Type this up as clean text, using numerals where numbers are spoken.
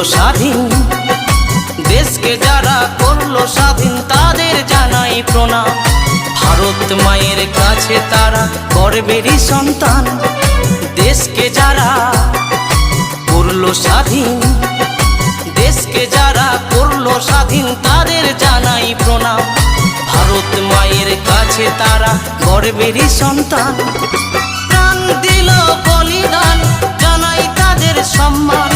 স্বাধীন। দেশকে যারা করলো স্বাধীন তাদের জানাই প্রণাম। ভারত মায়ের কাছে তারা গর্বেরই সন্তান। দেশকে যারা করলো স্বাধীন, দেশকে যারা করলো স্বাধীন তাদের জানাই প্রণাম। ভারত মায়ের কাছে তারা গর্বেরই সন্তান। প্রাণ দিল বলিদান, জানাই তাদের সম্মান।